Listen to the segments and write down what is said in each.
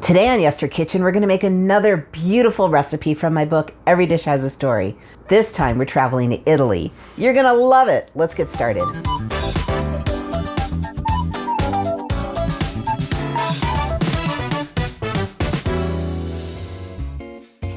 Today on YesterKitchen, we're going to make another beautiful recipe from my book, Every Dish Has a Story. This time, we're traveling to Italy. You're going to love it. Let's get started.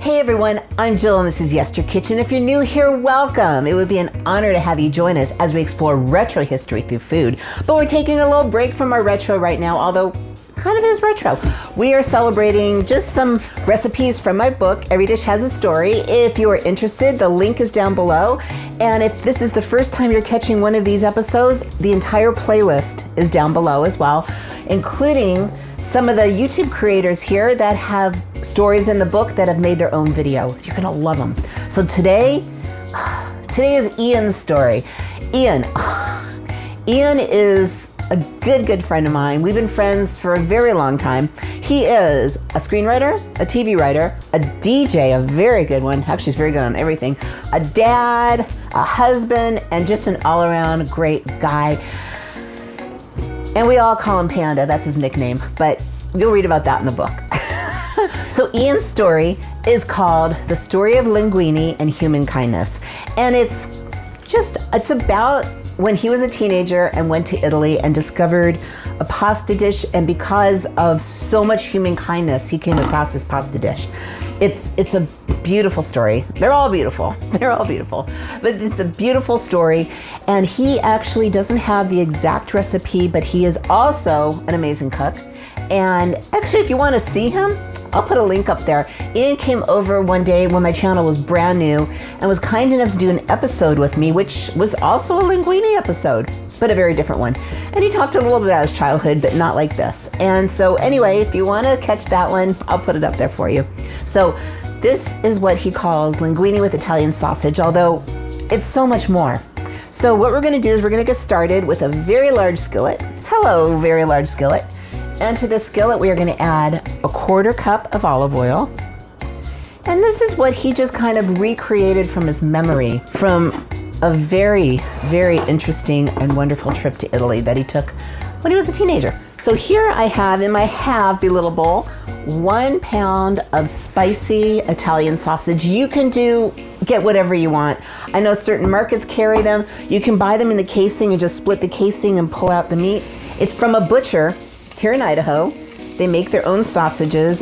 Hey everyone, I'm Jill and this is YesterKitchen. If you're new here, welcome. It would be an honor to have you join us as we explore retro history through food. But we're taking a little break from our retro right now, although kind of is retro. We are celebrating just some recipes from my book, Every Dish Has a Story. If you are interested, the link is down below. And if this is the first time you're catching one of these episodes, the entire playlist is down below as well, including some of the YouTube creators here that have stories in the book that have made their own video. You're gonna love them. So today is Ian's story. Ian is a good friend of mine. We've been friends for a very long time. He is a screenwriter, a TV writer, a DJ, a very good one. Actually, he's very good on everything. A dad, a husband, and just an all-around great guy. And we all call him Panda. That's his nickname. But you'll read about that in the book. So Ian's story is called The Story of Linguine and Human Kindness. And it's about when he was a teenager and went to Italy and discovered a pasta dish, and because of so much human kindness, he came across this pasta dish. It's a beautiful story. They're all beautiful. But it's a beautiful story, and he actually doesn't have the exact recipe, but he is also an amazing cook. And actually, if you want to see him, I'll put a link up there. Ian came over one day when my channel was brand new and was kind enough to do an episode with me, which was also a Linguine episode, but a very different one. And he talked a little bit about his childhood, but not like this. And so anyway, if you want to catch that one, I'll put it up there for you. So this is what he calls linguine with Italian sausage, although it's so much more. So what we're going to do is we're going to get started with a very large skillet. Hello, very large skillet. And to the skillet, we are going to add a 1/4 cup of olive oil. And this is what he just kind of recreated from his memory from a very, very interesting and wonderful trip to Italy that he took when he was a teenager. So here I have in my half little bowl 1 pound of spicy Italian sausage. You can get whatever you want. I know certain markets carry them. You can buy them in the casing and just split the casing and pull out the meat. It's from a butcher here in Idaho. They make their own sausages.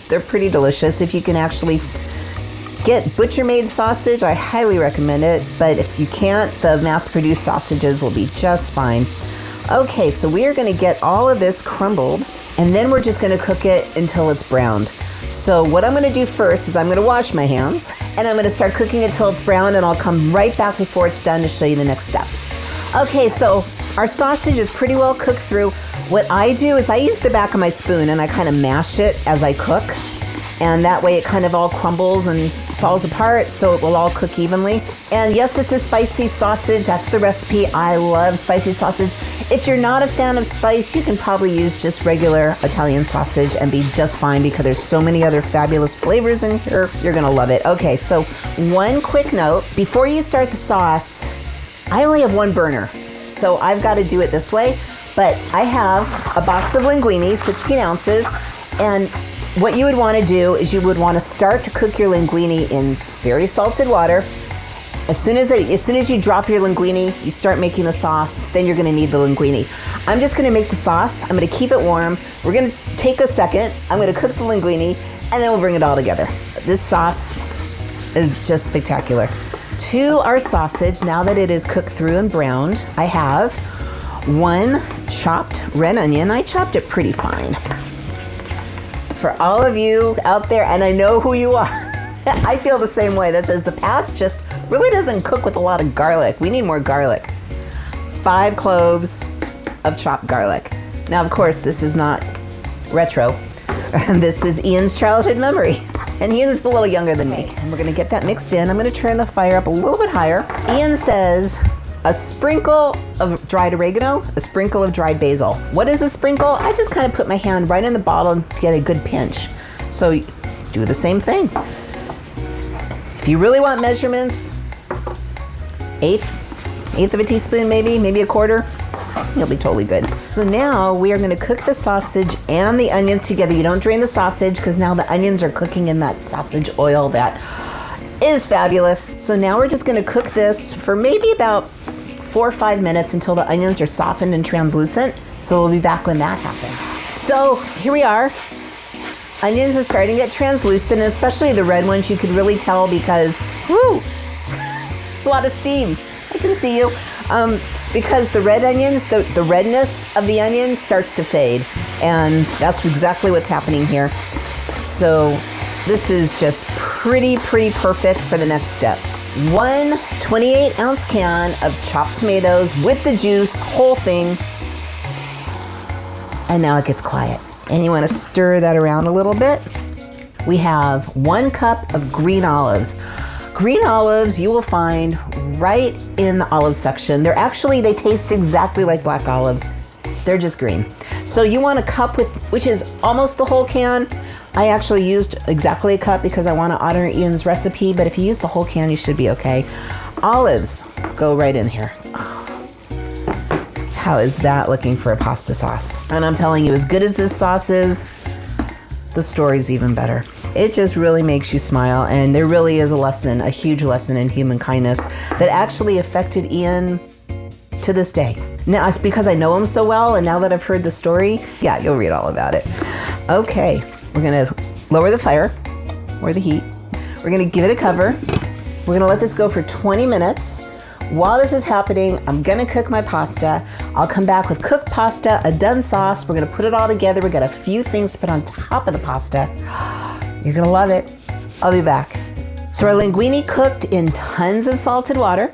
They're pretty delicious. If you can actually get butcher-made sausage, I highly recommend it. But if you can't, the mass-produced sausages will be just fine. Okay, so we are going to get all of this crumbled, and then we're just going to cook it until it's browned. So what I'm going to do first is I'm going to wash my hands, and I'm going to start cooking it till it's brown, and I'll come right back before it's done to show you the next step. Okay, so our sausage is pretty well cooked through. What I do is I use the back of my spoon and I kind of mash it as I cook. And that way it kind of all crumbles and falls apart, so it will all cook evenly. And yes, it's a spicy sausage. That's the recipe. I love spicy sausage. If you're not a fan of spice, you can probably use just regular Italian sausage and be just fine because there's so many other fabulous flavors in here. You're gonna love it. Okay, so one quick note. Before you start the sauce, I only have one burner, so I've got to do it this way. But I have a box of linguine, 16 ounces, and what you would want to do is you would want to start to cook your linguine in very salted water. As soon as you drop your linguine, you start making the sauce, then you're going to need the linguine. I'm just going to make the sauce. I'm going to keep it warm. We're going to take a second. I'm going to cook the linguine, and then we'll bring it all together. This sauce is just spectacular. To our sausage, now that it is cooked through and browned, I have 1 chopped red onion. I chopped it pretty fine. For all of you out there, and I know who you are, I feel the same way. That says the past just really doesn't cook with a lot of garlic. We need more garlic. 5 cloves of chopped garlic. Now, of course, this is not retro. This is Ian's childhood memory. And Ian's a little younger than me. And we're gonna get that mixed in. I'm gonna turn the fire up a little bit higher. Ian says a sprinkle of dried oregano, a sprinkle of dried basil. What is a sprinkle? I just kind of put my hand right in the bottle to get a good pinch. So do the same thing. If you really want measurements, eighth of a teaspoon maybe a quarter. You'll be totally good. So now we are gonna cook the sausage and the onions together. You don't drain the sausage because now the onions are cooking in that sausage oil that is fabulous. So now we're just gonna cook this for maybe about 4 or 5 minutes until the onions are softened and translucent. So we'll be back when that happens. So here we are. Onions are starting to get translucent, and especially the red ones, you could really tell because, whoo, a lot of steam. I can see you. Because the red onions, the redness of the onions starts to fade, and that's exactly what's happening here. So this is just pretty perfect for the next step. 1 28-ounce can of chopped tomatoes with the juice, whole thing. And now it gets quiet. And you want to stir that around a little bit. We have 1 cup of green olives. Green olives you will find right in the olive section. They taste exactly like black olives. They're just green. So you want a cup which is almost the whole can. I actually used exactly a cup because I want to honor Ian's recipe, but if you use the whole can, you should be okay. Olives go right in here. How is that looking for a pasta sauce? And I'm telling you, as good as this sauce is, the story's even better. It just really makes you smile, and there really is a huge lesson in human kindness that actually affected Ian to this day. Now, it's because I know him so well, and now that I've heard the story, yeah, you'll read all about it. Okay, we're gonna lower the fire, or the heat. We're gonna give it a cover. We're gonna let this go for 20 minutes. While this is happening, I'm gonna cook my pasta. I'll come back with cooked pasta, a done sauce. We're gonna put it all together. We got a few things to put on top of the pasta. You're gonna love it. I'll be back. So our linguine cooked in tons of salted water.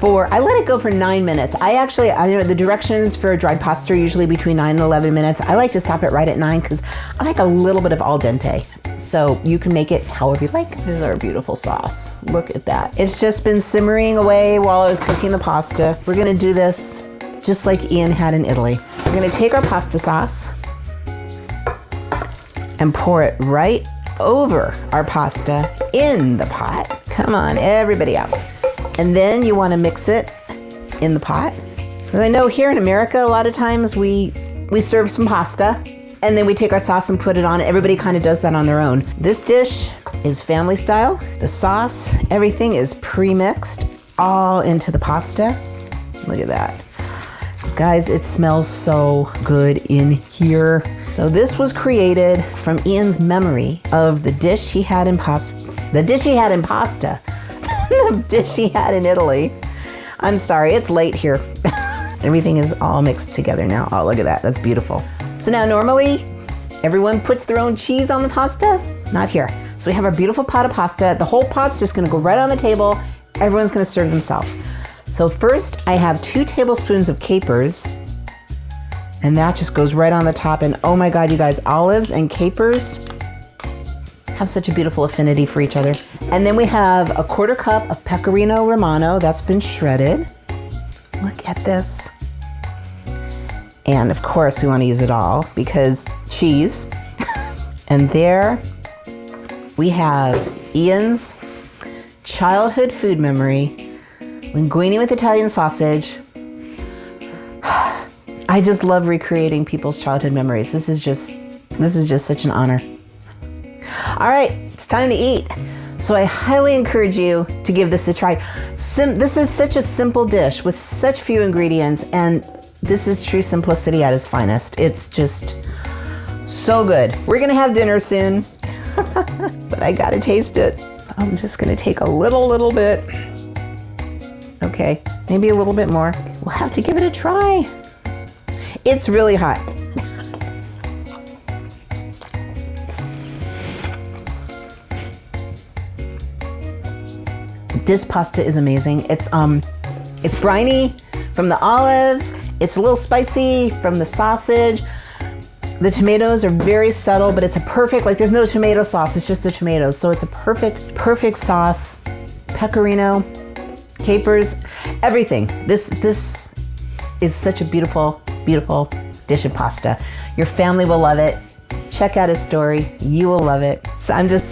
I let it go for 9 minutes. I know the directions for dried pasta are usually between 9 and 11 minutes. I like to stop it right at 9 because I like a little bit of al dente. So you can make it however you like. This is our beautiful sauce. Look at that. It's just been simmering away while I was cooking the pasta. We're gonna do this just like Ian had in Italy. We're gonna take our pasta sauce and pour it right over our pasta in the pot. Come on, everybody out. And then you want to mix it in the pot. Because I know here in America, a lot of times we serve some pasta and then we take our sauce and put it on. Everybody kind of does that on their own. This dish is family style. The sauce, everything is pre-mixed all into the pasta. Look at that. Guys, it smells so good in here. So this was created from Ian's memory of the dish he had in pasta. The dish he had in pasta. The dish he had in Italy. I'm sorry, it's late here. Everything is all mixed together now. Oh, look at that. That's beautiful. So now normally everyone puts their own cheese on the pasta. Not here. So we have our beautiful pot of pasta. The whole pot's just gonna go right on the table. Everyone's gonna serve themselves. So first I have 2 tablespoons of capers, and that just goes right on the top. And oh my God, you guys, olives and capers have such a beautiful affinity for each other. And then we have a 1/4 cup of pecorino romano that's been shredded. Look at this. And of course we want to use it all because cheese. And there we have Ian's childhood food memory, linguine with Italian sausage. I just love recreating people's childhood memories. This is just such an honor. All right, it's time to eat. So I highly encourage you to give this a try. This is such a simple dish with such few ingredients, and this is true simplicity at its finest. It's just so good. We're gonna have dinner soon, but I gotta taste it. So I'm just gonna take a little bit. Okay, maybe a little bit more. We'll have to give it a try. It's really hot. This pasta is amazing. It's briny from the olives. It's a little spicy from the sausage. The tomatoes are very subtle, but it's a perfect, there's no tomato sauce, it's just the tomatoes. So it's a perfect sauce. Pecorino, capers, everything. This is such a beautiful dish of pasta. Your family will love it. Check out his story. You will love it. So I'm just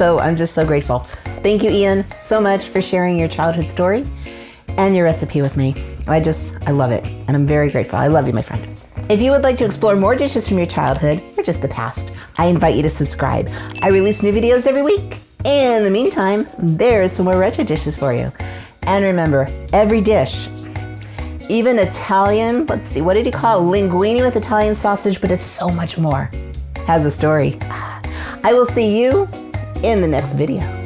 so grateful. Thank you, Ian, so much for sharing your childhood story and your recipe with me. I love it, and I'm very grateful. I love you, my friend. If you would like to explore more dishes from your childhood or just the past, I invite you to subscribe. I release new videos every week. In the meantime, there's some more retro dishes for you. And remember, every dish, even Italian, let's see, what did he call it? Linguine with Italian sausage, but it's so much more, has a story. I will see you in the next video.